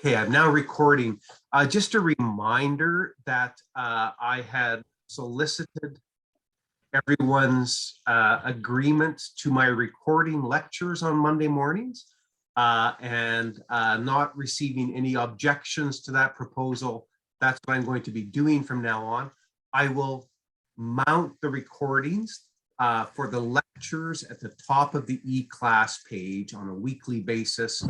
Okay, I'm now recording. Just a reminder that I had solicited everyone's agreement to my recording lectures on Monday mornings and not receiving any objections to that proposal. That's what I'm going to be doing from now on. I will mount the recordings for the lectures at the top of the e-class page on a weekly basis,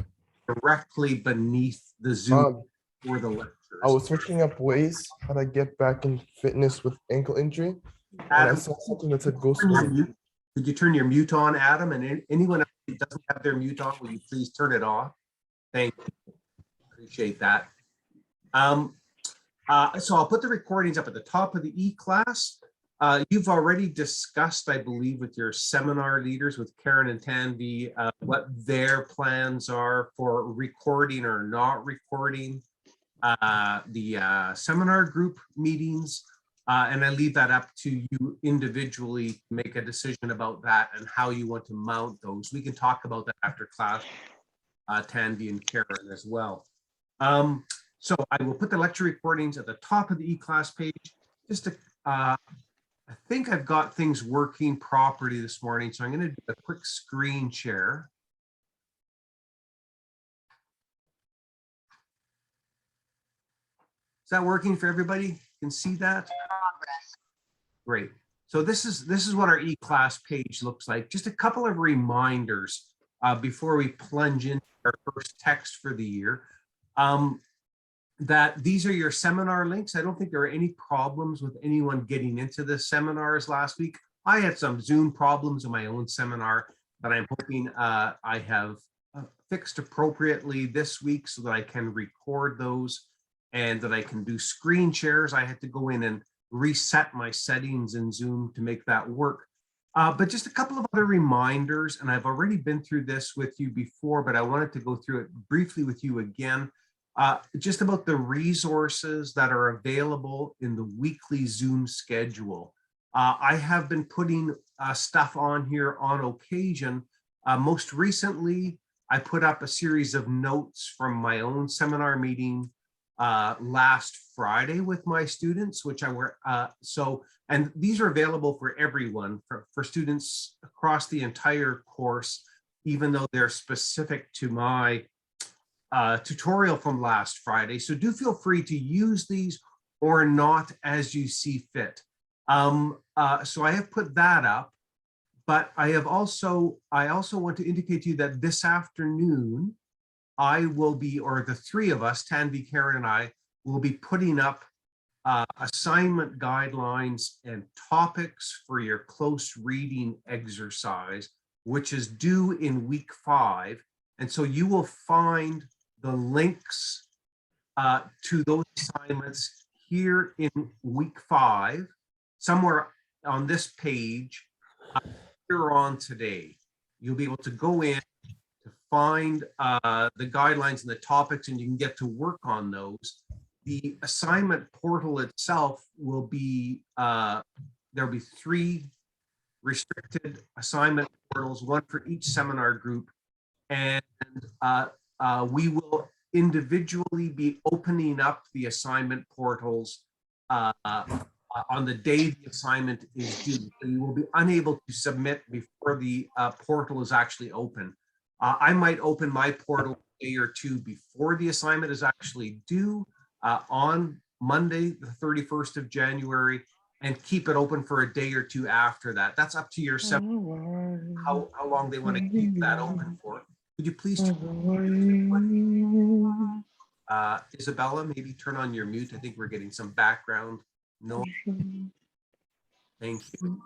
directly beneath the Zoom for the lectures. I was searching up ways how to get back in fitness with ankle injury, and I saw something that said go swimming. Could you turn your mute on, Adam? And anyone else who doesn't have their mute on, will you please turn it off? Thank you. Appreciate that. So I'll put the recordings up at the top of the e-class. You've already discussed, I believe, with your seminar leaders, with Karen and Tanvi, what their plans are for recording or not recording the seminar group meetings. And I leave that up to you individually to make a decision about that and how you want to mount those. We can talk about that after class, Tanvi and Karen as well. So I will put the lecture recordings at the top of the e-class page. Just to, I think I've got things working properly this morning, so I'm going to do a quick screen share. Is that working for everybody? You can see that? Great. So this is what our e-class page looks like. Just a couple of reminders before we plunge into our first text for the year. That these are your seminar links. I don't think there are any problems with anyone getting into the seminars last week. I had some Zoom problems in my own seminar that I'm hoping I have fixed appropriately this week so that I can record those and that I can do screen shares. I had to go in and reset my settings in Zoom to make that work. But just a couple of other reminders, and I've already been through this with you before, but I wanted to go through it briefly with you again. Just about the resources that are available in the weekly Zoom schedule. I have been putting stuff on here on occasion. Most recently, I put up a series of notes from my own seminar meeting last Friday with my students, which I were, and these are available for everyone, for students across the entire course, even though they're specific to my tutorial from last Friday. So do feel free to use these or not as you see fit. So I have put that up, but I also want to indicate to you that this afternoon, I will be, or the three of us, Tanvi, Karen, and I, will be putting up assignment guidelines and topics for your close reading exercise, which is due in week 5. And so you will find the links to those assignments here in week 5, somewhere on this page here on today. You'll be able to go in to find the guidelines and the topics, and you can get to work on those. The assignment portal itself will be, there'll be 3 restricted assignment portals, one for each seminar group. And we will individually be opening up the assignment portals on the day the assignment is due. So you will be unable to submit before the portal is actually open. I might open my portal a day or 2 before the assignment is actually due on Monday, the 31st of January, and keep it open for a day or 2 after that. That's up to your seminar, how long they want to keep that open for. Could you please, Isabella, maybe turn on your mute? I think we're getting some background noise. Thank you.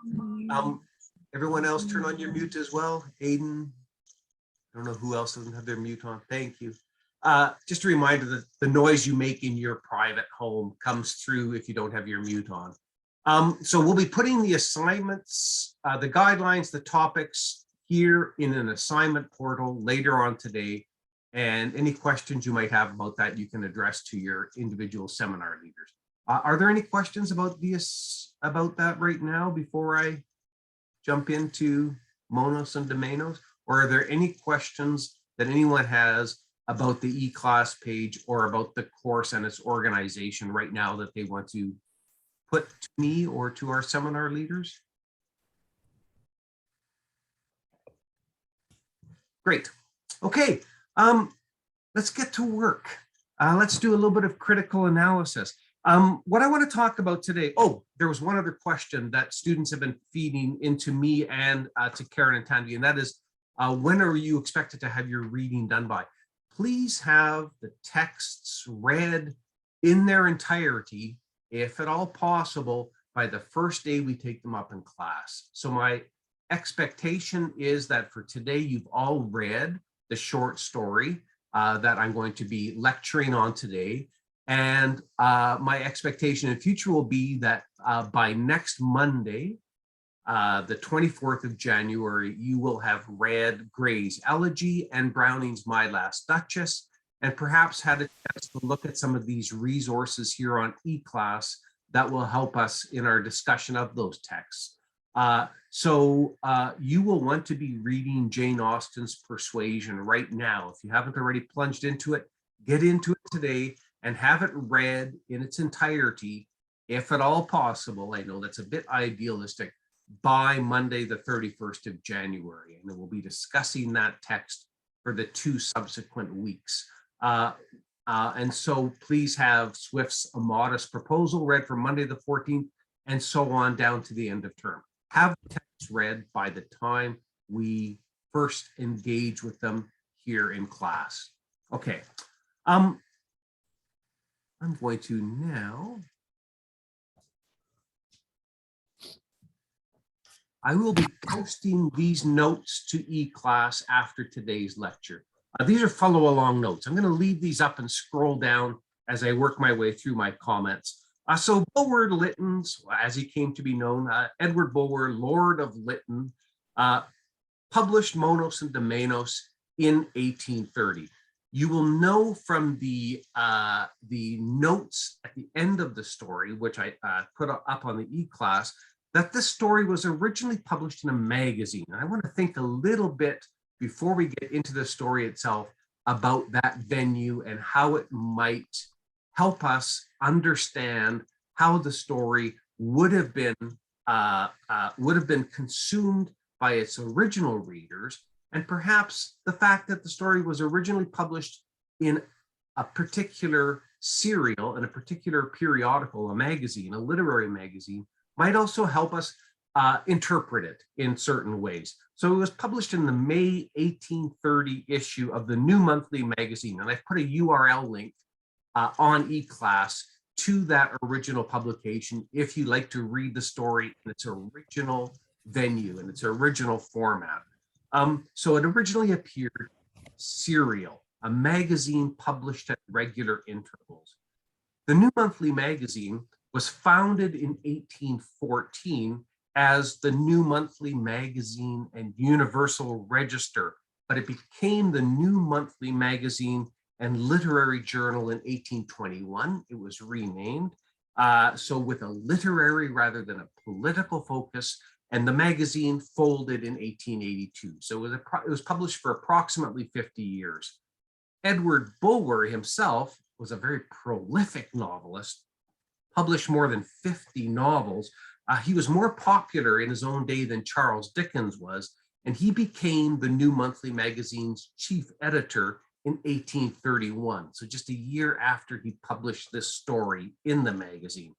Everyone else turn on your mute as well. Aiden, I don't know who else doesn't have their mute on. Thank you. Just a reminder that the noise you make in your private home comes through if you don't have your mute on. So we'll be putting the assignments, the guidelines, the topics here in an assignment portal later on today. And any questions you might have about that, you can address to your individual seminar leaders. Are there any questions about that right now before I jump into Monos and Domenos? Or are there any questions that anyone has about the e-class page or about the course and its organization right now that they want to put to me or to our seminar leaders? Great. Okay, let's get to work. Let's do a little bit of critical analysis. What I want to talk about today, oh, there was one other question that students have been feeding into me and to Karen and Tanvi, and that is, when are you expected to have your reading done by? Please have the texts read in their entirety, if at all possible, by the first day we take them up in class. So my expectation is that for today, you've all read the short story that I'm going to be lecturing on today. And my expectation in future will be that by next Monday, the 24th of January, you will have read Gray's Elegy and Browning's My Last Duchess, and perhaps had a chance to look at some of these resources here on eClass that will help us in our discussion of those texts. So you will want to be reading Jane Austen's Persuasion right now. If you haven't already plunged into it, get into it today and have it read in its entirety, if at all possible. I know that's a bit idealistic, by Monday, the 31st of January. And then we'll be discussing that text for the 2 subsequent weeks. And so please have Swift's A Modest Proposal read for Monday, the 14th, and so on down to the end of term. Have the text read by the time we first engage with them here in class. Okay. I'm going to now, I will be posting these notes to eClass after today's lecture. These are follow along notes. I'm going to leave these up and scroll down as I work my way through my comments. So Bulwer Lytton's, as he came to be known, Edward Bulwer, Lord of Lytton, published Monos and Domenos in 1830. You will know from the notes at the end of the story, which I put up on the eClass, that this story was originally published in a magazine. And I want to think a little bit before we get into the story itself about that venue and how it might help us understand how the story would have been consumed by its original readers, and perhaps the fact that the story was originally published in a particular serial, in a particular periodical, a magazine, a literary magazine, might also help us interpret it in certain ways. So it was published in the May 1830 issue of the New Monthly Magazine, and I've put a URL link on eClass to that original publication if you'd like to read the story in its original venue, in its original format. So it originally appeared serial, a magazine published at regular intervals. The New Monthly Magazine was founded in 1814 as the New Monthly Magazine and Universal Register, but it became the New Monthly Magazine and Literary Journal in 1821. It was renamed, so with a literary rather than a political focus, and the magazine folded in 1882. So it was published for approximately 50 years. Edward Bulwer himself was a very prolific novelist, published more than 50 novels. He was more popular in his own day than Charles Dickens was, and he became the New Monthly Magazine's chief editor in 1831, so just a year after he published this story in the magazine.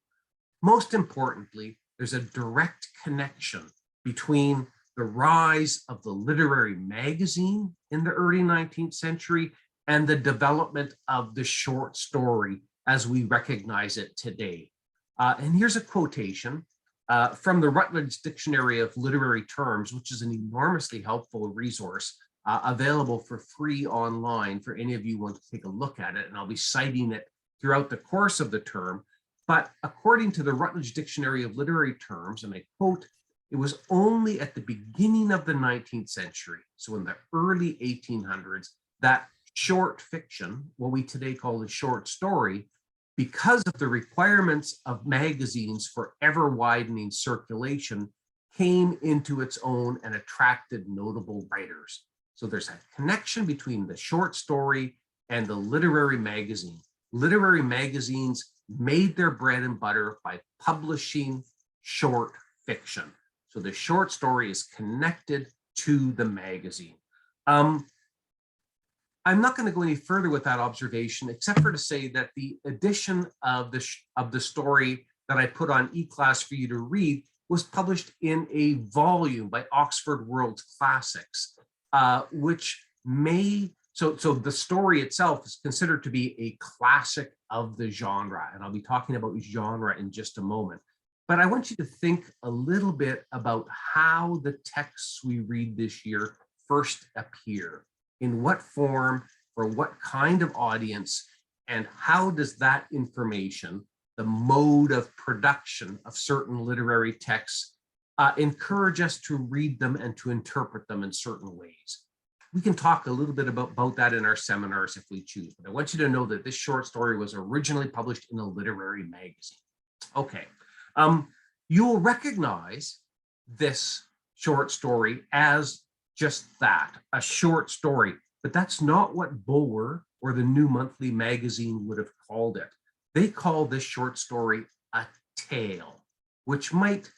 Most importantly, there's a direct connection between the rise of the literary magazine in the early 19th century and the development of the short story as we recognize it today. And here's a quotation from the Routledge Dictionary of Literary Terms, which is an enormously helpful resource available for free online for any of you who want to take a look at it. And I'll be citing it throughout the course of the term. But according to the Routledge Dictionary of Literary Terms, and I quote, it was only at the beginning of the 19th century, so in the early 1800s, that short fiction, what we today call the short story, because of the requirements of magazines for ever widening circulation, came into its own and attracted notable writers. So there's a connection between the short story and the literary magazine. Literary magazines made their bread and butter by publishing short fiction. So the short story is connected to the magazine. I'm not going to go any further with that observation, except for to say that the edition of the story that I put on eClass for you to read was published in a volume by Oxford World Classics, which so the story itself is considered to be a classic of the genre, and I'll be talking about genre in just a moment. But I want you to think a little bit about how the texts we read this year first appear, in what form, for what kind of audience, and how does that information, the mode of production of certain literary texts, encourage us to read them and to interpret them in certain ways. We can talk a little bit about that in our seminars if we choose, but I want you to know that this short story was originally published in a literary magazine. Okay, you will recognize this short story as just that, a short story, but that's not what Bulwer or the New Monthly Magazine would have called it. They call this short story a tale, which might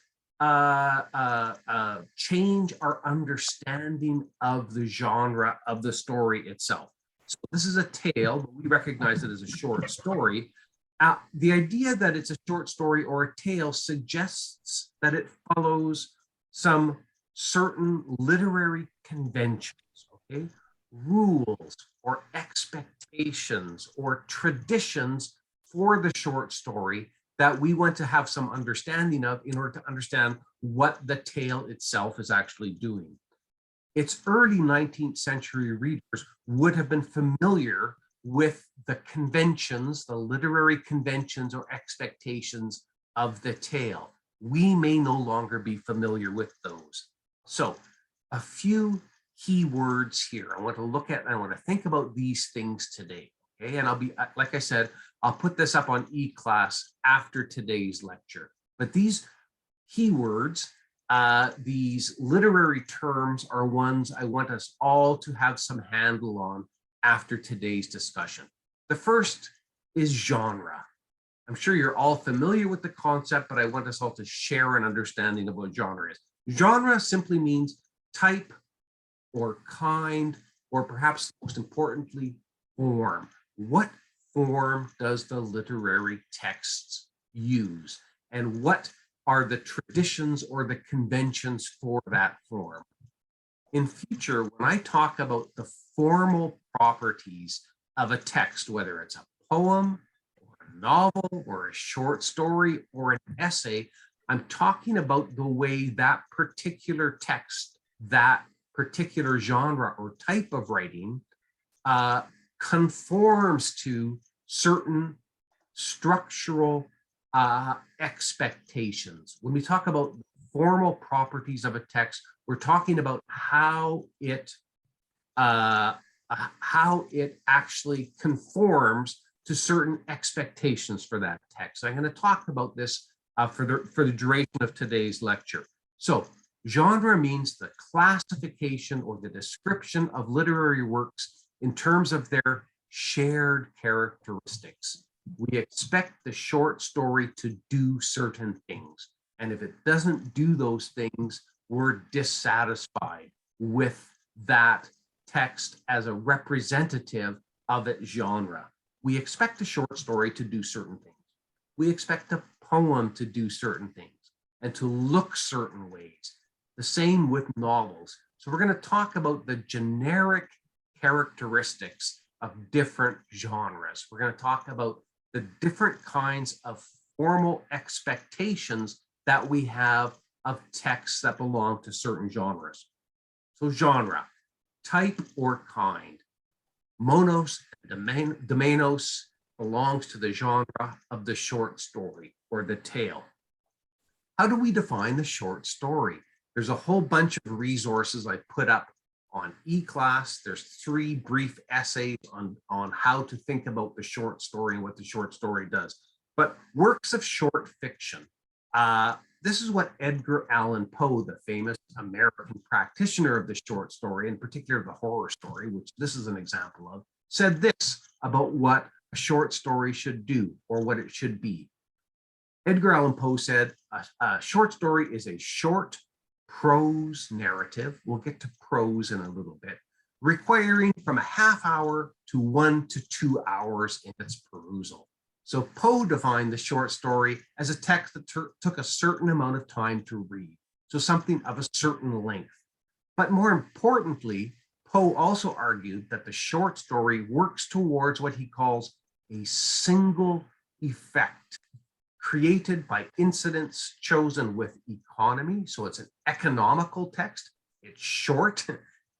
change our understanding of the genre of the story itself. So this is a tale, but we recognize it as a short story. The idea that it's a short story or a tale suggests that it follows some certain literary conventions, okay? Rules or expectations or traditions for the short story that we want to have some understanding of in order to understand what the tale itself is actually doing. Its early 19th century readers would have been familiar with the conventions, the literary conventions or expectations of the tale. We may no longer be familiar with those. So a few key words here. I want to look at, and I want to think about these things today. Okay, and I'll be, like I said, I'll put this up on eClass after today's lecture. But these keywords, these literary terms are ones I want us all to have some handle on after today's discussion. The first is genre. I'm sure you're all familiar with the concept, but I want us all to share an understanding of what genre is. Genre simply means type or kind, or perhaps most importantly, form. What form does the literary texts use? And what are the traditions or the conventions for that form? In future, when I talk about the formal properties of a text, whether it's a poem, or a novel, or a short story, or an essay, I'm talking about the way that particular text, that particular genre or type of writing conforms to certain structural expectations. When we talk about formal properties of a text, we're talking about how it actually conforms to certain expectations for that text. I'm going to talk about this for the duration of today's lecture. So genre means the classification or the description of literary works in terms of their shared characteristics. We expect the short story to do certain things. And if it doesn't do those things, we're dissatisfied with that text as a representative of its genre. We expect a short story to do certain things. We expect a poem to do certain things and to look certain ways. The same with novels. So we're going to talk about the generic characteristics of different genres. We're going to talk about the different kinds of formal expectations that we have of texts that belong to certain genres. So genre, type or kind. Monos, domenos belongs to the genre of the short story or the tale. How do we define the short story? There's a whole bunch of resources I put up on eClass. There's 3 brief essays on how to think about the short story and what the short story does. But works of short fiction. This is what Edgar Allan Poe, the famous American practitioner of the short story, in particular the horror story, which this is an example of, said this about what a short story should do or what it should be. Edgar Allan Poe said, a short story is a short prose narrative. We'll get to prose in a little bit, requiring from a half hour to 1 to 2 hours in its perusal. So Poe defined the short story as a text that took a certain amount of time to read, so something of a certain length. But more importantly, Poe also argued that the short story works towards what he calls a single effect, created by incidents chosen with economy. So it's an economical text. It's short,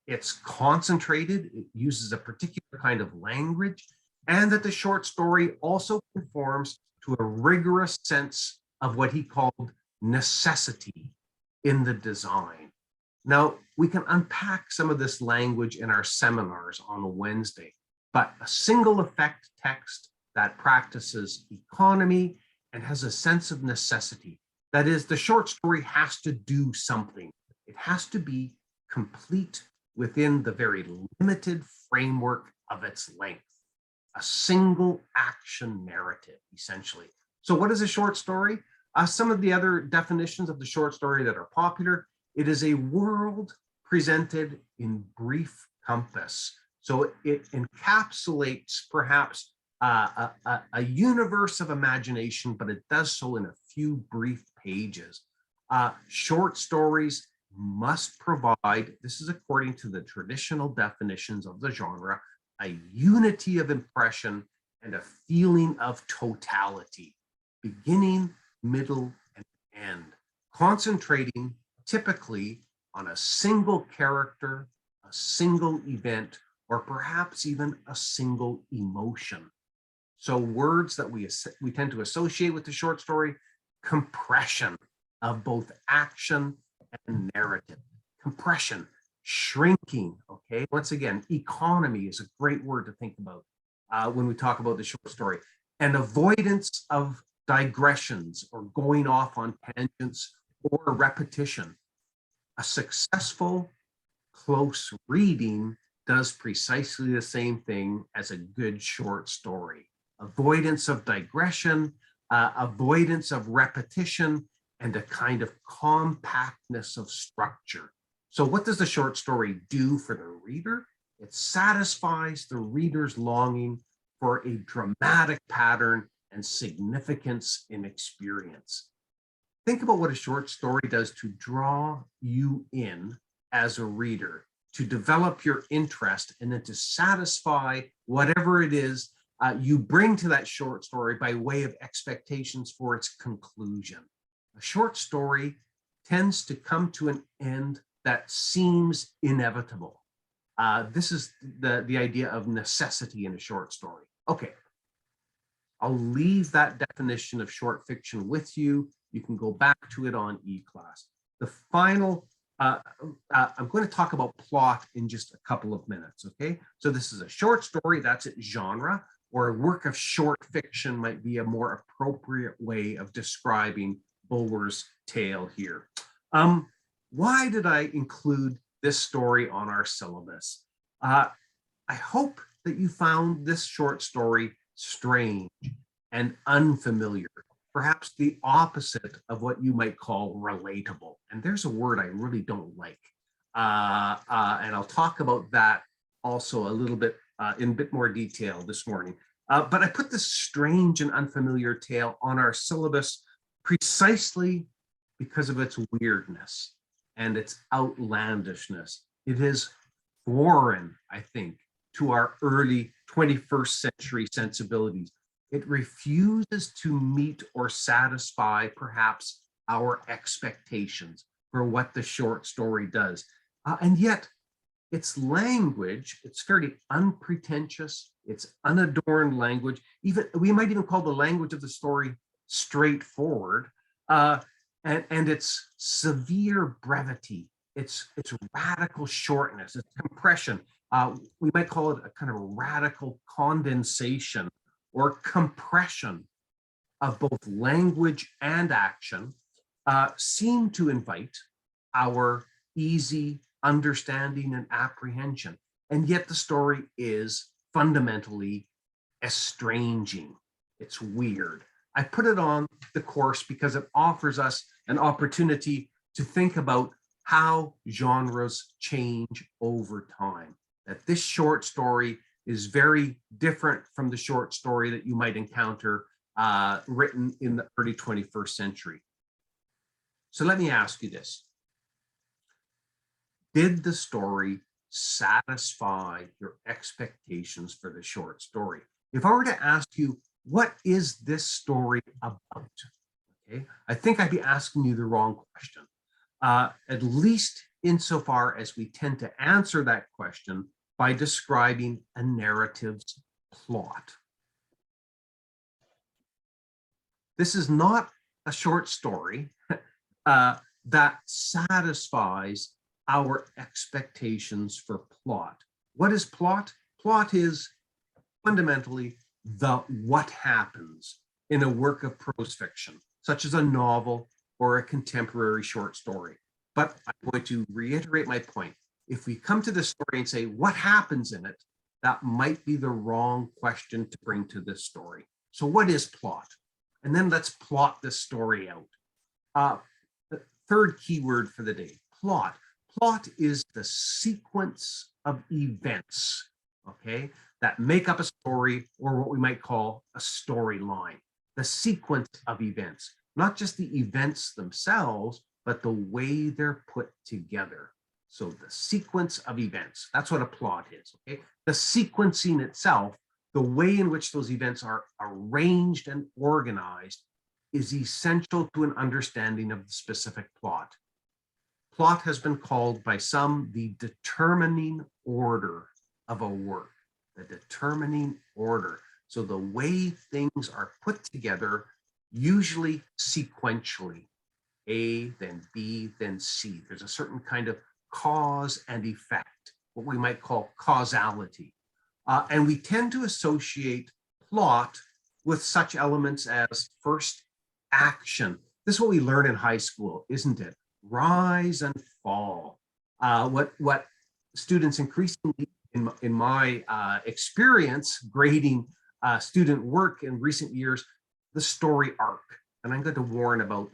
it's concentrated, it uses a particular kind of language, and that the short story also conforms to a rigorous sense of what he called necessity in the design. Now, we can unpack some of this language in our seminars on a Wednesday, but a single effect text that practices economy and has a sense of necessity. That is, the short story has to do something. It has to be complete within the very limited framework of its length. A single action narrative, essentially. So what is a short story? Some of the other definitions of the short story that are popular: it is a world presented in brief compass. So it encapsulates perhaps a universe of imagination, but it does so in a few brief pages. Short stories must provide, this is according to the traditional definitions of the genre, a unity of impression and a feeling of totality, beginning, middle, and end, concentrating typically on a single character, a single event, or perhaps even a single emotion. So words that we tend to associate with the short story: compression of both action and narrative. Compression, shrinking, okay? Once again, economy is a great word to think about when we talk about the short story. And avoidance of digressions or going off on tangents or repetition. A successful, close reading does precisely the same thing as a good short story. Avoidance of digression, avoidance of repetition, and a kind of compactness of structure. So what does the short story do for the reader? It satisfies the reader's longing for a dramatic pattern and significance in experience. Think about what a short story does to draw you in as a reader, to develop your interest, and then to satisfy whatever it is you bring to that short story by way of expectations for its conclusion. A short story tends to come to an end that seems inevitable. This is the idea of necessity in a short story. Okay, I'll leave that definition of short fiction with you. You can go back to it on eClass. The final, I'm going to talk about plot in just a couple of minutes, okay? So this is a short story, that's its genre, or a work of short fiction might be a more appropriate way of describing Bulwer's tale here. Why did I include this story on our syllabus? I hope that you found this short story strange and unfamiliar, perhaps the opposite of what you might call relatable. And there's a word I really don't like. And I'll talk about that also a little bit in a bit more detail this morning. But I put this strange and unfamiliar tale on our syllabus precisely because of its weirdness and its outlandishness. It is foreign, I think, to our early 21st century sensibilities. It refuses to meet or satisfy perhaps our expectations for what the short story does. And yet its language, it's fairly unpretentious, it's unadorned language. Even we might even call the language of the story straightforward, and its severe brevity, its radical shortness, its compression. We might call it a kind of a radical condensation or compression of both language and action, seem to invite our easy understanding and apprehension. And yet the story is fundamentally estranging. It's weird. I put it on the course because it offers us an opportunity to think about how genres change over time. That this short story is very different from the short story that you might encounter written in the early 21st century. So let me ask you this. Did the story satisfy your expectations for the short story? If I were to ask you, what is this story about? Okay, I think I'd be asking you the wrong question. At least insofar as we tend to answer that question by describing a narrative's plot. This is not a short story that satisfies our expectations for plot. What is plot? Plot is fundamentally the what happens in a work of prose fiction, such as a novel or a contemporary short story. But I'm going to reiterate my point. If we come to this story and say, what happens in it, that might be the wrong question to bring to this story. So what is plot? And then let's plot this story out. The third keyword for the day, plot. Plot is the sequence of events, okay, that make up a story, or what we might call a storyline. The sequence of events, not just the events themselves, but the way they're put together. So the sequence of events, that's what a plot is, okay? The sequencing itself, the way in which those events are arranged and organized, is essential to an understanding of the specific plot. Plot has been called by some the determining order of a work, the determining order. So the way things are put together, usually sequentially, A, then B, then C. There's a certain kind of cause and effect, what we might call causality. And we tend to associate plot with such elements as first, action. This is what we learn in high school, isn't it? Rise and fall. What students increasingly, in my experience grading student work in recent years, the story arc. And I'm going to warn about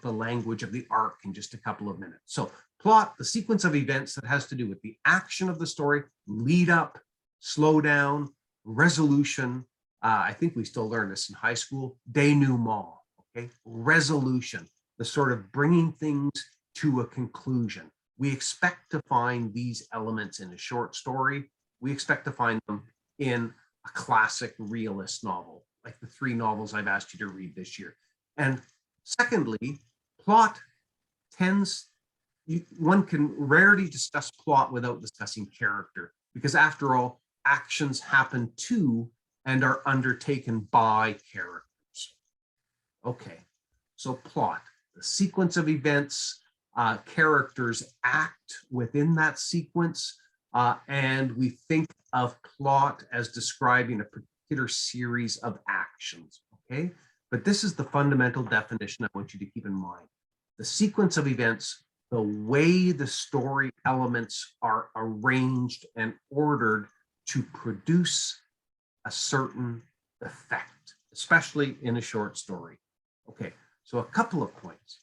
the language of the arc in just a couple of minutes. So plot, the sequence of events that has to do with the action of the story, lead up, slow down, resolution. I think we still learn this in high school, denouement, okay? Resolution, the sort of bringing things to a conclusion. We expect to find these elements in a short story. We expect to find them in a classic realist novel, like the 3 novels I've asked you to read this year. And secondly, plot tends, one can rarely discuss plot without discussing character, because after all, actions happen to and are undertaken by characters. Okay, so plot, the sequence of events, characters act within that sequence, and we think of plot as describing a particular series of actions, okay? But this is the fundamental definition I want you to keep in mind. The sequence of events, the way the story elements are arranged and ordered to produce a certain effect, especially in a short story. Okay, so a couple of points.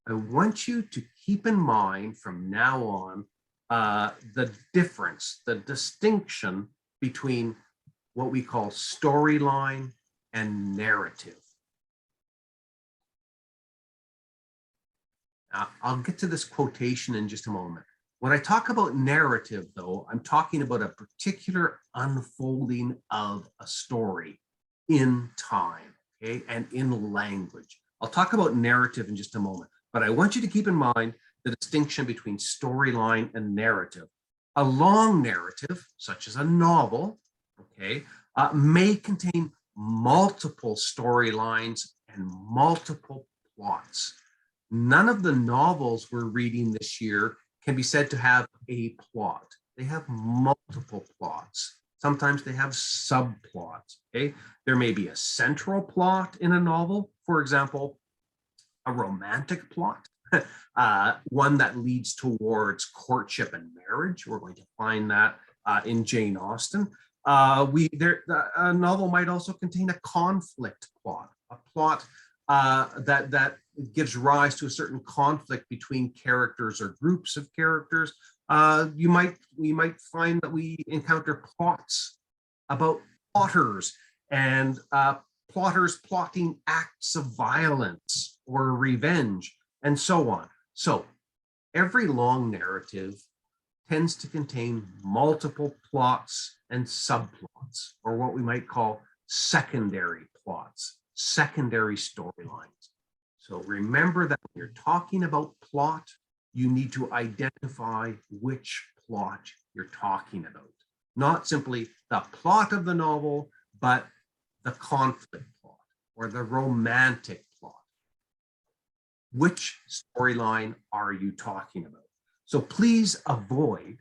I want you to keep in mind from now on the difference, the distinction between what we call storyline and narrative. I'll get to this quotation in just a moment. When I talk about narrative, though, I'm talking about a particular unfolding of a story in time, okay, and in language. I'll talk about narrative in just a moment, but I want you to keep in mind the distinction between storyline and narrative. A long narrative, such as a novel, okay, may contain multiple storylines and multiple plots. None of the novels we're reading this year can be said to have a plot. They have multiple plots. Sometimes they have subplots, okay? There may be a central plot in a novel, for example, a romantic plot, one that leads towards courtship and marriage. We're going to find that in Jane Austen. A novel might also contain a conflict plot, a plot that gives rise to a certain conflict between characters or groups of characters. We might find that we encounter plots about plotters and plotters plotting acts of violence or revenge and so on. So every long narrative tends to contain multiple plots and subplots, or what we might call secondary plots, secondary storylines. So remember that when you're talking about plot, you need to identify which plot you're talking about. Not simply the plot of the novel, but the conflict plot or the romantic plot. Which storyline are you talking about? So please avoid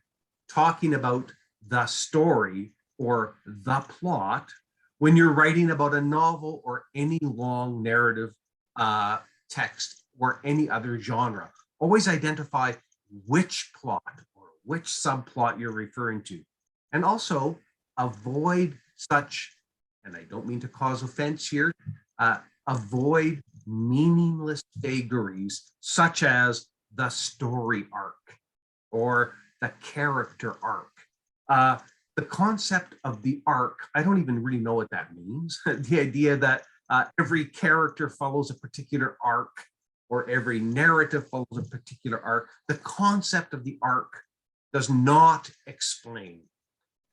talking about the story or the plot when you're writing about a novel or any long narrative text or any other genre. Always identify which plot or which subplot you're referring to. And also avoid such, and I don't mean to cause offense here, avoid meaningless vagaries such as the story arc or the character arc. The concept of the arc, I don't even really know what that means. The idea that every character follows a particular arc or every narrative follows a particular arc. The concept of the arc does not explain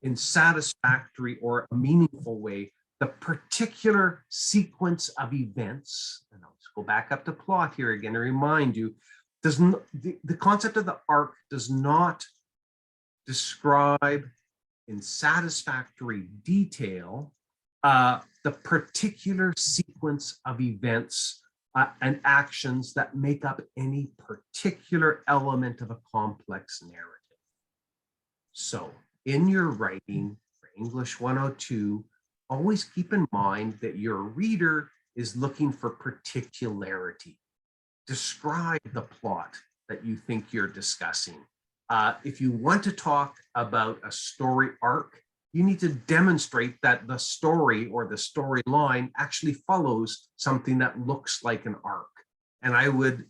in satisfactory or a meaningful way the particular sequence of events. And I'll just go back up to plot here again and remind you, the concept of the arc does not describe in satisfactory detail the particular sequence of events and actions that make up any particular element of a complex narrative. So in your writing for English 102, always keep in mind that your reader is looking for particularity. Describe the plot that you think you're discussing. If you want to talk about a story arc, you need to demonstrate that the story or the storyline actually follows something that looks like an arc. And I would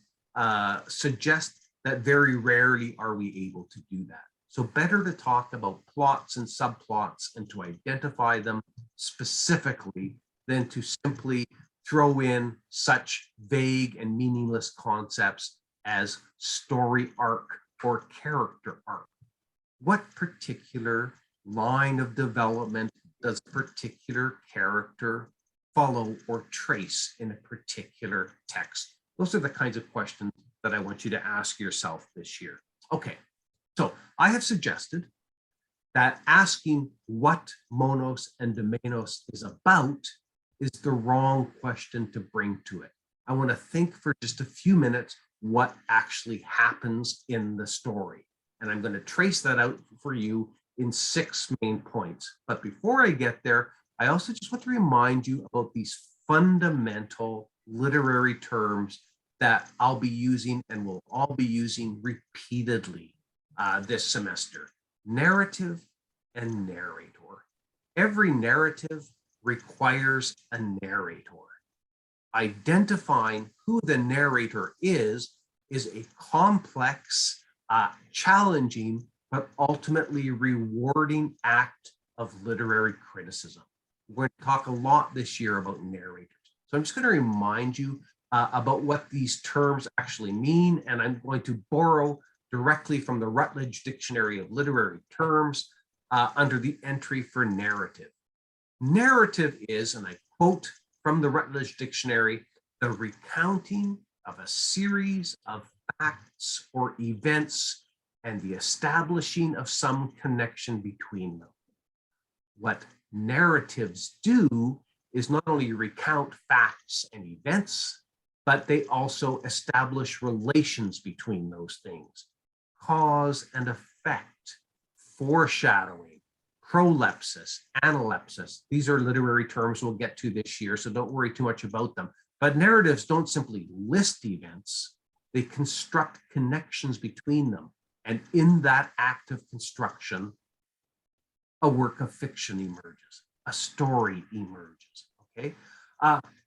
suggest that very rarely are we able to do that. So better to talk about plots and subplots and to identify them specifically than to simply throw in such vague and meaningless concepts as story arc or character arc. What particular line of development does a particular character follow or trace in a particular text? Those are the kinds of questions that I want you to ask yourself this year. Okay, so I have suggested that asking what monos and domenos is about is the wrong question to bring to it. I want to think for just a few minutes what actually happens in the story. And I'm going to trace that out for you in 6 main points. But before I get there, I also just want to remind you about these fundamental literary terms that I'll be using and will all be using repeatedly this semester: narrative and narrator. Every narrative requires a narrator. Identifying who the narrator is a complex, challenging, but ultimately rewarding act of literary criticism. We're going to talk a lot this year about narrators. So I'm just going to remind you about what these terms actually mean, and I'm going to borrow directly from the Routledge Dictionary of Literary Terms under the entry for narrative. Narrative is, and I quote from the Routledge Dictionary, the recounting of a series of facts or events and the establishing of some connection between them. What narratives do is not only recount facts and events, but they also establish relations between those things. Cause and effect, foreshadowing, prolepsis, analepsis. These are literary terms we'll get to this year, so don't worry too much about them. But narratives don't simply list events, they construct connections between them. And in that act of construction, a work of fiction emerges, a story emerges, okay?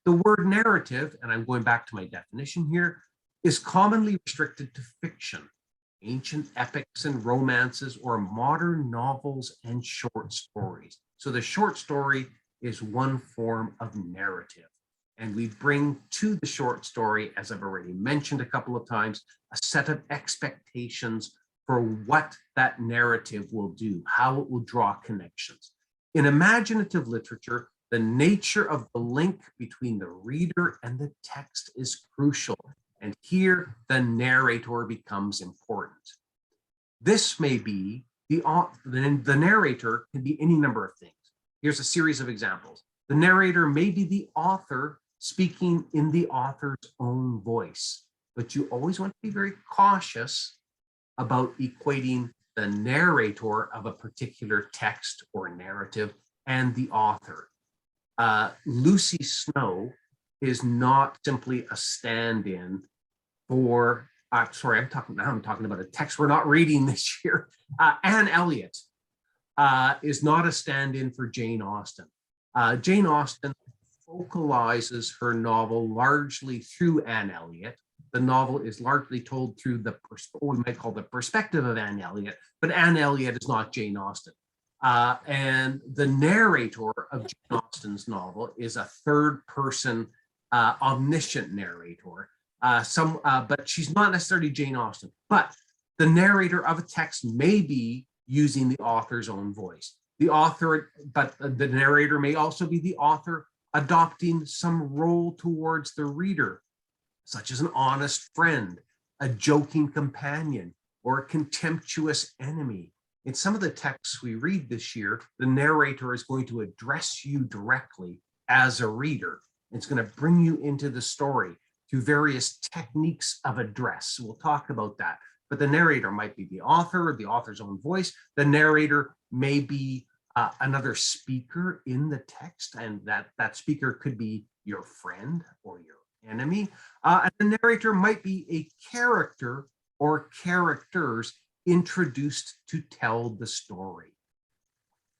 The word narrative, and I'm going back to my definition here, is commonly restricted to fiction, ancient epics and romances, or modern novels and short stories. So the short story is one form of narrative. And we bring to the short story, as I've already mentioned a couple of times, a set of expectations for what that narrative will do, how it will draw connections. In imaginative literature, the nature of the link between the reader and the text is crucial. And here the narrator becomes important. This may be, the narrator can be any number of things. Here's a series of examples. The narrator may be the author speaking in the author's own voice, but you always want to be very cautious about equating the narrator of a particular text or narrative and the author. Lucy Snow is not simply a stand-in for, sorry, I'm talking about a text we're not reading this year. Anne Elliot is not a stand-in for Jane Austen. Jane Austen focalizes her novel largely through Anne Elliot. The novel is largely told through what we might call the perspective of Anne Elliot, but Anne Elliot is not Jane Austen. And the narrator of Jane Austen's novel is a third-person omniscient narrator. But she's not necessarily Jane Austen. But the narrator of a text may be using the author's own voice. But the narrator may also be the author adopting some role towards the reader, such as an honest friend, a joking companion, or a contemptuous enemy. In some of the texts we read this year, the narrator is going to address you directly as a reader. It's going to bring you into the story through various techniques of address. We'll talk about that. But the narrator might be the author, the author's own voice. The narrator may be another speaker in the text, and that speaker could be your friend or your enemy. And the narrator might be a character or characters introduced to tell the story.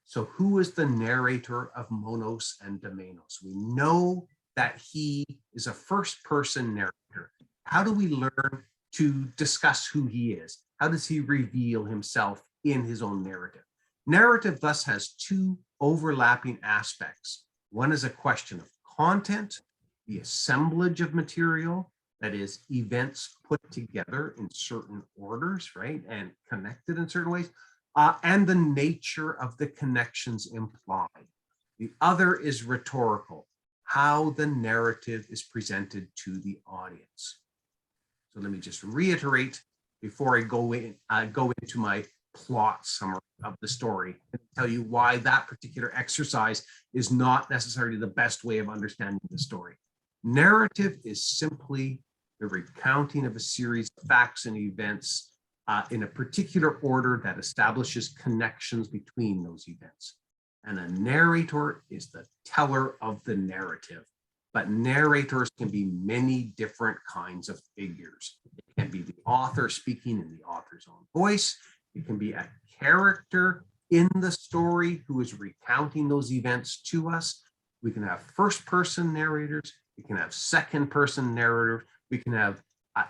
So who is the narrator of Monos and Domenos? We know that he is a first-person narrator. How do we learn to discuss who he is? How does he reveal himself in his own narrative? Narrative thus has two overlapping aspects. One is a question of content, the assemblage of material, that is, events put together in certain orders, right, and connected in certain ways, and the nature of the connections implied. The other is rhetorical, how the narrative is presented to the audience. So let me just reiterate before I go into my plot summary of the story and tell you why that particular exercise is not necessarily the best way of understanding the story. Narrative is simply the recounting of a series of facts and events in a particular order that establishes connections between those events. And a narrator is the teller of the narrative. But narrators can be many different kinds of figures. It can be the author speaking in the author's own voice. It can be a character in the story who is recounting those events to us. We can have first-person narrators. We can have second-person narrators. We can have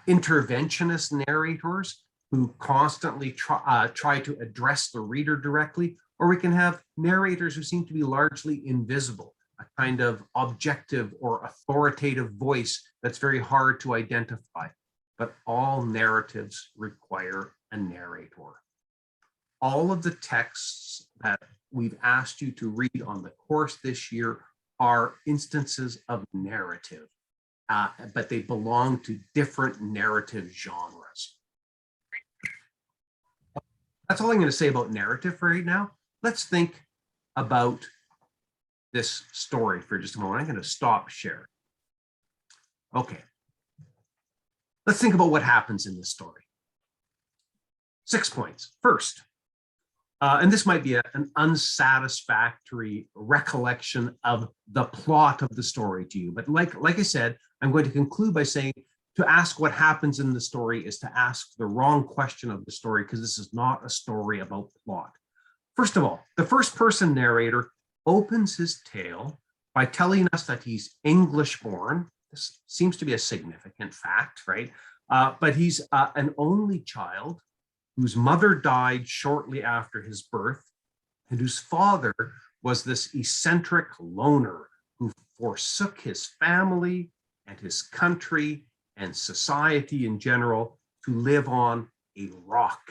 interventionist narrators who constantly try to address the reader directly, or we can have narrators who seem to be largely invisible, a kind of objective or authoritative voice that's very hard to identify. But all narratives require a narrator. All of the texts that we've asked you to read on the course this year are instances of narrative, but they belong to different narrative genres. That's all I'm going to say about narrative for right now. Let's think about this story for just a moment. I'm going to stop sharing. Okay. Let's think about what happens in this story. 6 points. First, and this might be an unsatisfactory recollection of the plot of the story to you. But like I said, I'm going to conclude by saying to ask what happens in the story is to ask the wrong question of the story, because this is not a story about plot. First of all, the first person narrator opens his tale by telling us that he's English born. This seems to be a significant fact, right? But he's an only child whose mother died shortly after his birth and whose father was this eccentric loner who forsook his family and his country and society in general to live on a rock,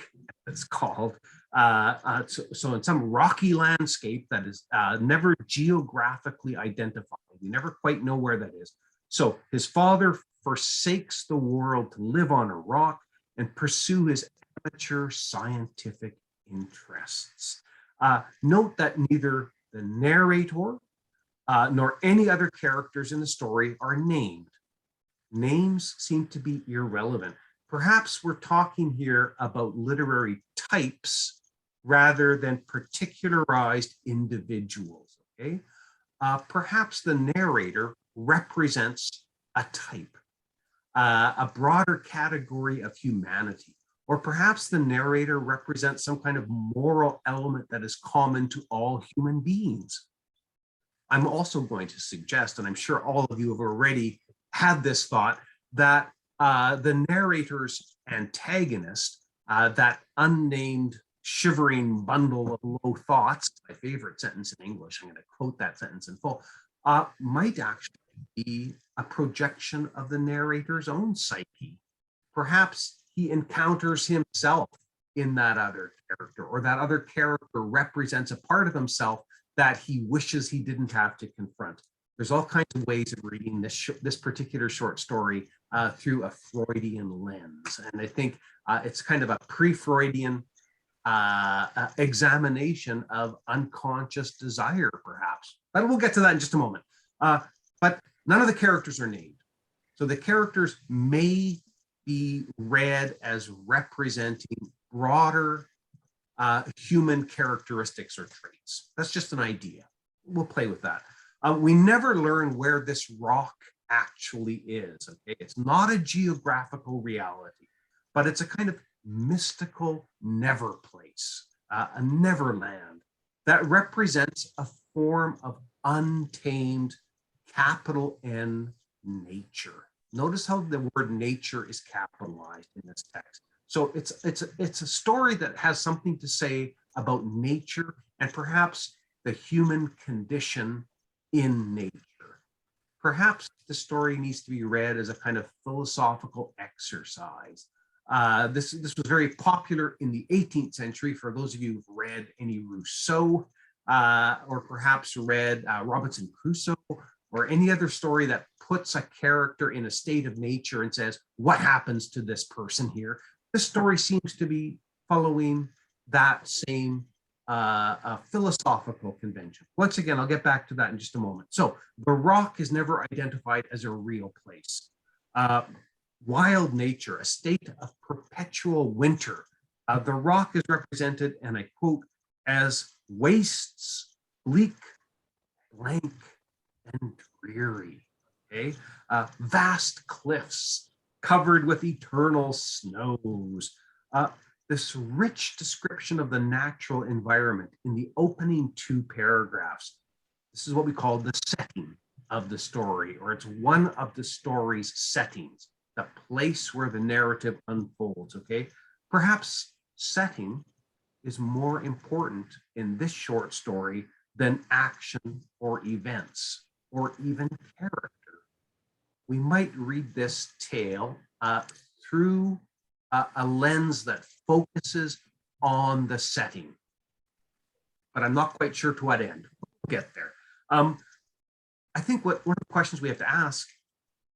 it's called. So in some rocky landscape that is never geographically identified. We never quite know where that is. So his father forsakes the world to live on a rock and pursue his amateur scientific interests. Note that neither the narrator nor any other characters in the story are named. Names seem to be irrelevant. Perhaps we're talking here about literary types rather than particularized individuals, okay? Perhaps the narrator represents a type, a broader category of humanity, or perhaps the narrator represents some kind of moral element that is common to all human beings. I'm also going to suggest, and I'm sure all of you have already had this thought, that the narrator's antagonist, that unnamed shivering bundle of low thoughts, my favorite sentence in English, I'm going to quote that sentence in full, might actually be a projection of the narrator's own psyche. Perhaps he encounters himself in that other character, or that other character represents a part of himself that he wishes he didn't have to confront. There's all kinds of ways of reading this particular short story through a Freudian lens. And I think it's kind of a pre-Freudian examination of unconscious desire, perhaps. But we'll get to that in just a moment. But none of the characters are named. So the characters may be read as representing broader human characteristics or traits. That's just an idea. We'll play with that. We never learn where this rock actually is. Okay? It's not a geographical reality, but it's a kind of mystical never place, a neverland that represents a form of untamed capital N nature. Notice how the word nature is capitalized in this text. So it's a story that has something to say about nature and perhaps the human condition in nature. Perhaps the story needs to be read as a kind of philosophical exercise. This was very popular in the 18th century for those of you who've read any Rousseau or perhaps read Robinson Crusoe or any other story that puts a character in a state of nature and says, what happens to this person here? This story seems to be following that same philosophical convention. Once again, I'll get back to that in just a moment. So the rock is never identified as a real place. Wild nature, a state of perpetual winter. The rock is represented, and I quote, as wastes, bleak, blank, and dreary. Okay, vast cliffs covered with eternal snows. This rich description of the natural environment in the opening two paragraphs. This is what we call the setting of the story, or it's one of the story's settings, the place where the narrative unfolds, okay? Perhaps setting is more important in this short story than action or events, or even character. We might read this tale through a lens that focuses on the setting, but I'm not quite sure to what end. We'll get there. I think one of the questions we have to ask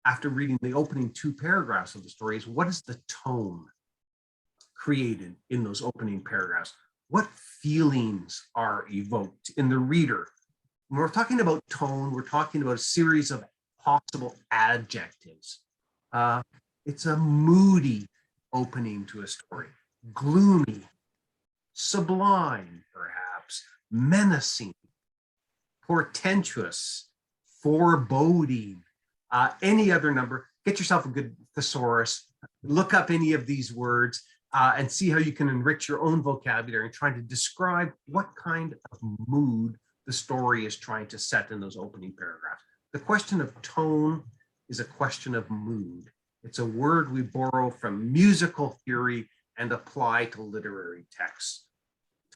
after reading the opening two paragraphs of the story is, what is the tone created in those opening paragraphs? What feelings are evoked in the reader? When we're talking about tone, we're talking about a series of possible adjectives. It's a moody opening to a story, gloomy, sublime, perhaps, menacing, portentous, foreboding, any other number. Get yourself a good thesaurus, look up any of these words. and see how you can enrich your own vocabulary and trying to describe what kind of mood the story is trying to set in those opening paragraphs. The question of tone is a question of mood. It's a word we borrow from musical theory and apply to literary texts.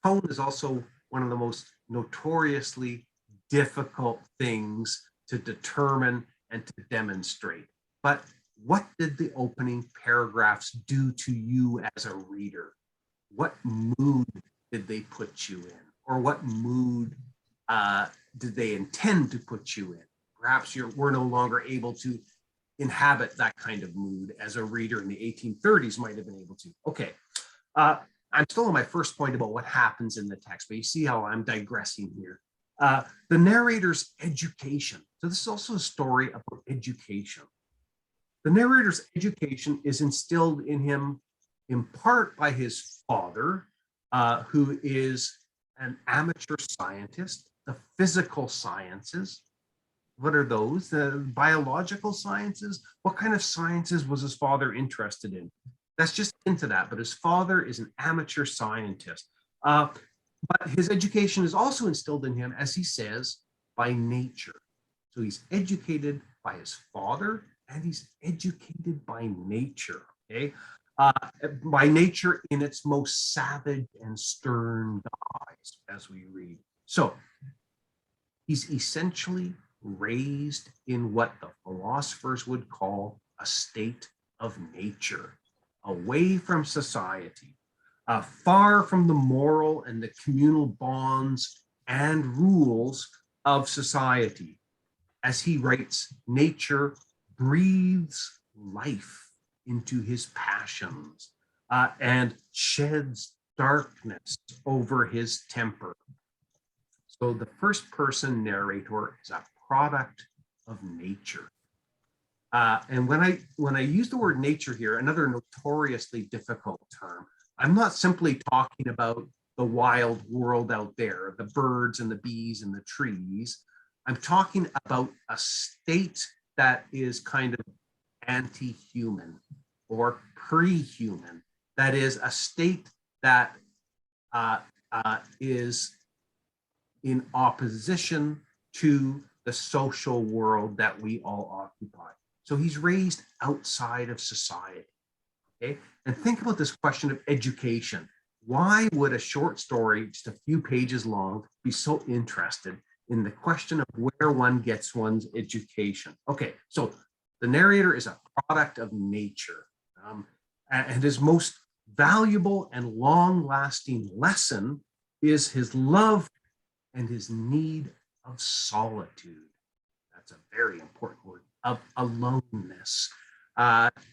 Tone is also one of the most notoriously difficult things to determine and to demonstrate. But what did the opening paragraphs do to you as a reader? What mood did they put you in? Or what mood did they intend to put you in? Perhaps we're no longer able to inhabit that kind of mood as a reader in the 1830s might have been able to. Okay, I'm still on my first point about what happens in the text, but you see how I'm digressing here. The narrator's education. So this is also a story about education. The narrator's education is instilled in him in part by his father, who is an amateur scientist, the physical sciences. What are those? The biological sciences? What kind of sciences was his father interested in? That's just into that, but his father is an amateur scientist. But his education is also instilled in him, as he says, by nature. So he's educated by his father and he's educated by nature, okay? By nature in its most savage and stern guise, as we read. So he's essentially raised in what the philosophers would call a state of nature, away from society, far from the moral and the communal bonds and rules of society. As he writes, nature breathes life into his passions and sheds darkness over his temper. So the first person narrator is a product of nature. And when I use the word nature here, another notoriously difficult term, I'm not simply talking about the wild world out there, the birds and the bees and the trees. I'm talking about a state that is kind of anti-human or pre-human. That is a state that is in opposition to the social world that we all occupy. So he's raised outside of society, okay? And think about this question of education. Why would a short story, just a few pages long, be so interested in the question of where one gets one's education? Okay, so the narrator is a product of nature, and his most valuable and long-lasting lesson is his love and his need of solitude. That's a very important word, of aloneness.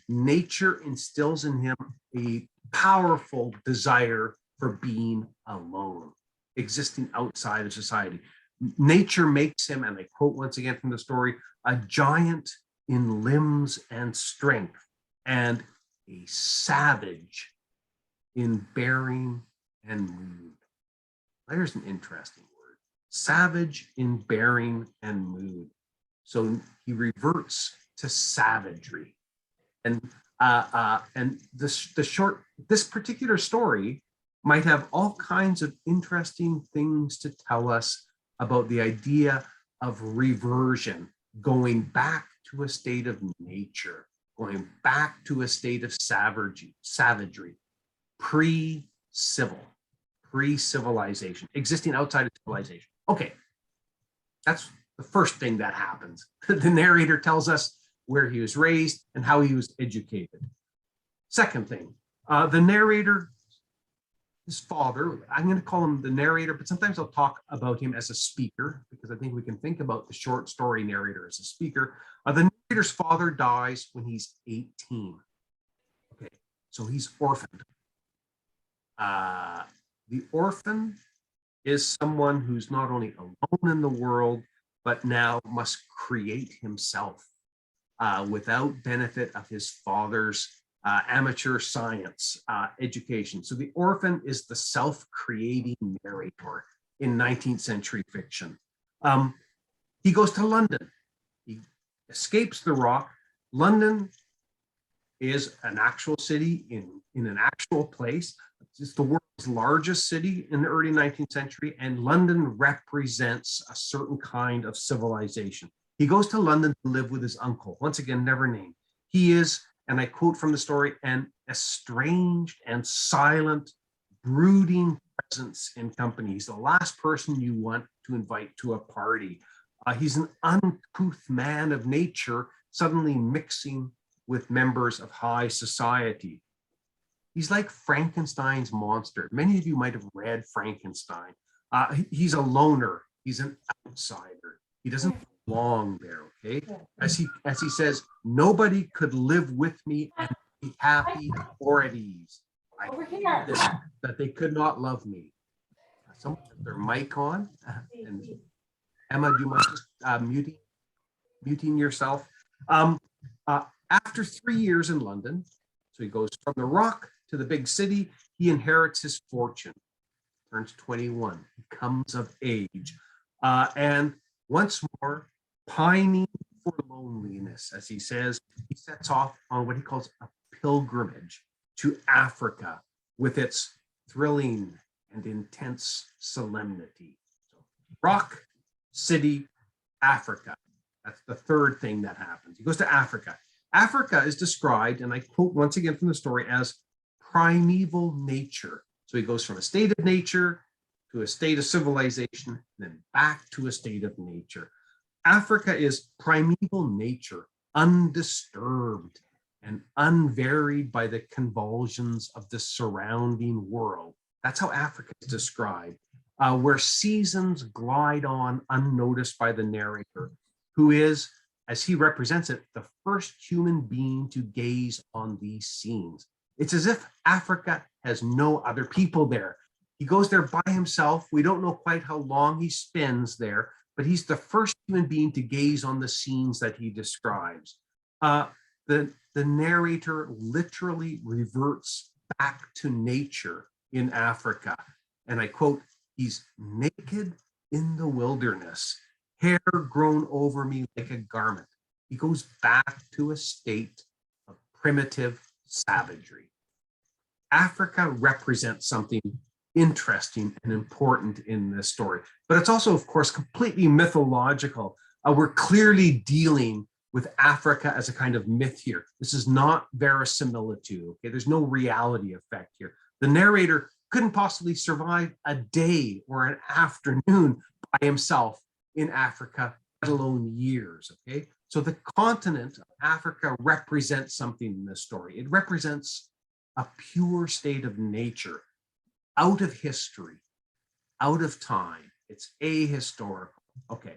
Nature instills in him a powerful desire for being alone, existing outside of society. Nature makes him, and I quote once again from the story, a giant in limbs and strength, and a savage in bearing and mood. There's an interesting word, savage in bearing and mood. So he reverts to savagery. And this particular story might have all kinds of interesting things to tell us about the idea of reversion, going back to a state of nature, going back to a state of savagery, pre-civilization, existing outside of civilization. Okay, that's the first thing that happens. The narrator tells us where he was raised and how he was educated. Second thing, the narrator, his father, I'm going to call him the narrator, but sometimes I'll talk about him as a speaker because I think we can think about the short story narrator as a speaker. The narrator's father dies when he's 18. Okay, so he's orphaned. The orphan is someone who's not only alone in the world, but now must create himself without benefit of his father's amateur science education. So the orphan is the self-creating narrator in 19th century fiction. He goes to London. He escapes the rock. London is an actual city in an actual place. It's the world's largest city in the early 19th century, and London represents a certain kind of civilization. He goes to London to live with his uncle, once again, never named. He is, and I quote from the story, an estranged and silent, brooding presence in company. He's the last person you want to invite to a party. He's an uncouth man of nature, suddenly mixing with members of high society. He's like Frankenstein's monster. Many of you might have read Frankenstein. He's a loner. He's an outsider. He doesn't belong there, okay? As he says, nobody could live with me and be happy or at ease. I feared that they could not love me. Someone has their mic on. And Emma, do you mind just muting yourself? After 3 years in London, so he goes from the rock to the big city, he inherits his fortune, turns 21, he comes of age, and once more, pining for loneliness, as he says, he sets off on what he calls a pilgrimage to Africa with its thrilling and intense solemnity. So, rock, city, Africa. That's the third thing that happens. He goes to Africa. Africa is described, and I quote once again from the story, as primeval nature. So he goes from a state of nature to a state of civilization, then back to a state of nature. Africa is primeval nature, undisturbed and unvaried by the convulsions of the surrounding world. That's how Africa is described, where seasons glide on unnoticed by the narrator, who is, as he represents it, the first human being to gaze on these scenes. It's as if Africa has no other people there. He goes there by himself. We don't know quite how long he spends there, but he's the first human being to gaze on the scenes that he describes. The narrator literally reverts back to nature in Africa. And I quote, he's naked in the wilderness, hair grown over me like a garment. He goes back to a state of primitive savagery. Africa represents something interesting and important in this story, but it's also, of course, completely mythological. We're clearly dealing with Africa as a kind of myth here. This is not verisimilitude, okay? There's no reality effect here. The narrator couldn't possibly survive a day or an afternoon by himself in Africa, let alone years, okay? So the continent of Africa represents something in this story. It represents a pure state of nature, out of history, out of time. It's ahistorical. Okay,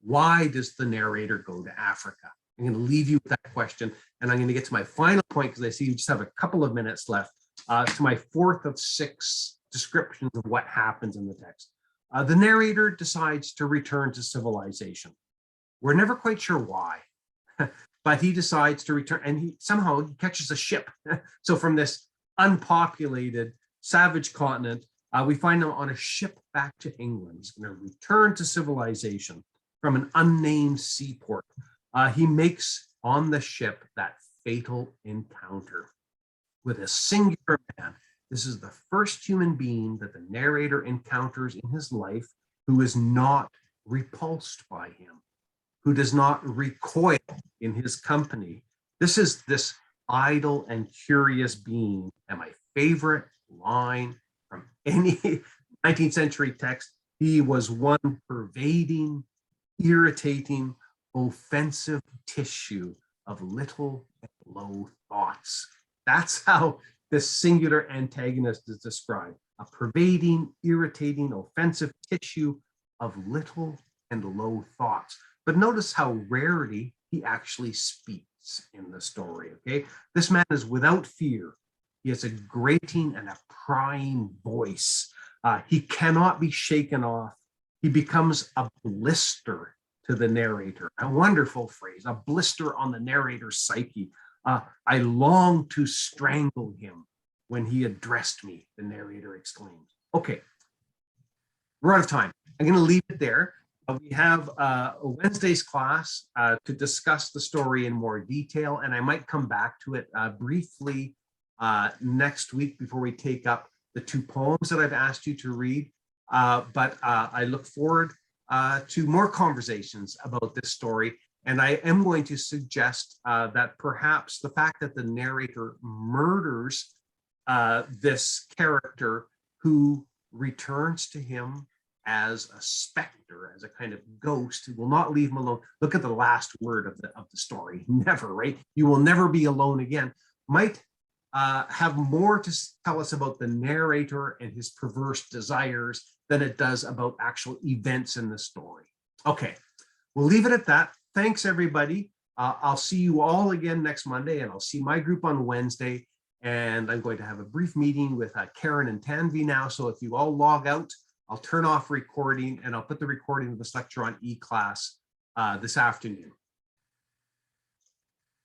why does the narrator go to Africa? I'm going to leave you with that question, and I'm going to get to my final point because I see you just have a couple of minutes left, to my fourth of 6 descriptions of what happens in the text. The narrator decides to return to civilization. We're never quite sure why, but he decides to return, and he somehow catches a ship. So from this unpopulated, savage continent, we find him on a ship back to England. He's going to return to civilization from an unnamed seaport. He makes on the ship that fatal encounter with a singular man. This is the first human being that the narrator encounters in his life who is not repulsed by him, who does not recoil in his company. This is this idle and curious being. And my favorite line from any 19th century text, he was one pervading, irritating, offensive tissue of little and low thoughts. That's how this singular antagonist is described: a pervading, irritating, offensive tissue of little and low thoughts. But notice how rarely he actually speaks in the story, okay? This man is without fear. He has a grating and a prying voice. He cannot be shaken off. He becomes a blister to the narrator. A wonderful phrase, a blister on the narrator's psyche. I long to strangle him when he addressed me, the narrator exclaims. Okay, we're out of time. I'm going to leave it there. We have a Wednesday's class to discuss the story in more detail, and I might come back to it briefly next week before we take up the 2 poems that I've asked you to read. But I look forward to more conversations about this story. And I am going to suggest that perhaps the fact that the narrator murders this character who returns to him as a specter, as a kind of ghost who will not leave him alone. Look at the last word of the story. Never, right? You will never be alone again. Might have more to tell us about the narrator and his perverse desires than it does about actual events in the story. Okay, we'll leave it at that. Thanks, everybody. I'll see you all again next Monday, and I'll see my group on Wednesday. And I'm going to have a brief meeting with Karen and Tanvi now. So if you all log out, I'll turn off recording, and I'll put the recording of this lecture on eClass this afternoon.